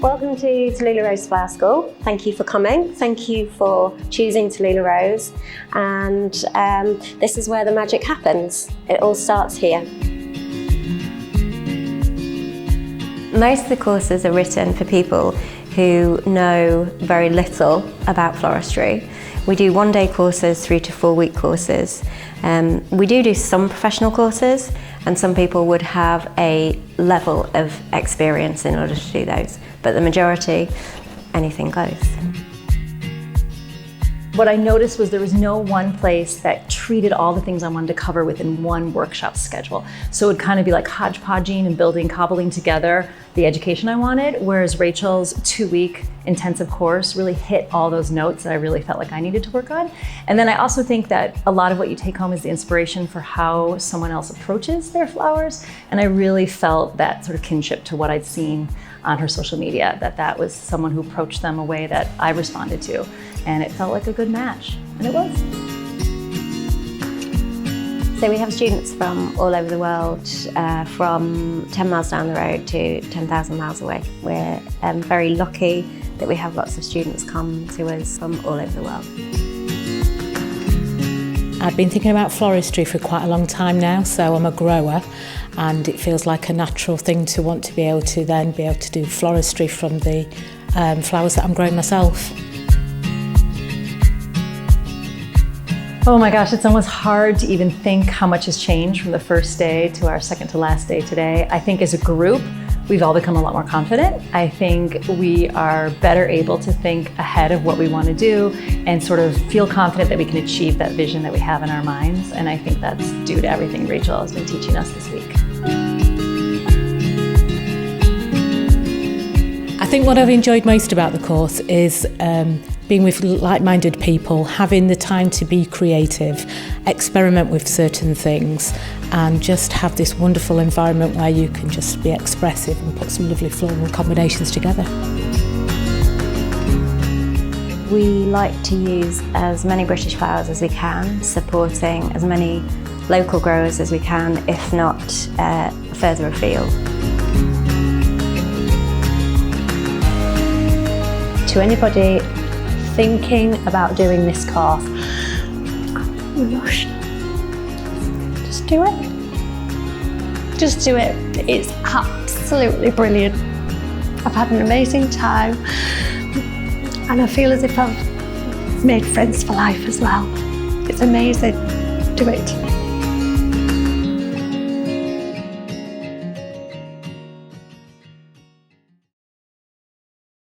Welcome to Tallulah Rose Flower School. Thank you for coming. Thank you for choosing Tallulah Rose. And this is where the magic happens. It all starts here. Most of the courses are written for people who know very little about floristry. We do one-day courses, 3 to 4 week courses. We do some professional courses, and some people would have a level of experience in order to do those. But the majority, anything goes. What I noticed was there was no one place that treated all the things I wanted to cover within one workshop schedule. So it would kind of be like hodgepodging and cobbling together the education I wanted, whereas Rachel's 2-week intensive course really hit all those notes that I really felt like I needed to work on. And then I also think that a lot of what you take home is the inspiration for how someone else approaches their flowers. And I really felt that sort of kinship to what I'd seen on her social media, that was someone who approached them a way that I responded to. And it felt like a good match, and it was. So we have students from all over the world, from 10 miles down the road to 10,000 miles away. We're very lucky that we have lots of students come to us from all over the world. I've been thinking about floristry for quite a long time now, so I'm a grower, and it feels like a natural thing to want to be able to do floristry from the flowers that I'm growing myself. Oh my gosh, it's almost hard to even think how much has changed from the first day to our second to last day today. I think as a group, we've all become a lot more confident. I think we are better able to think ahead of what we want to do and sort of feel confident that we can achieve that vision that we have in our minds. And I think that's due to everything Rachel has been teaching us this week. I think what I've enjoyed most about the course is being with like-minded people, having the time to be creative, experiment with certain things, and just have this wonderful environment where you can just be expressive and put some lovely floral combinations together. We like to use as many British flowers as we can, supporting as many local growers as we can, if not further afield. To anybody thinking about doing this course, just do it. Just do it. It's absolutely brilliant. I've had an amazing time, and I feel as if I've made friends for life as well. It's amazing. Do it.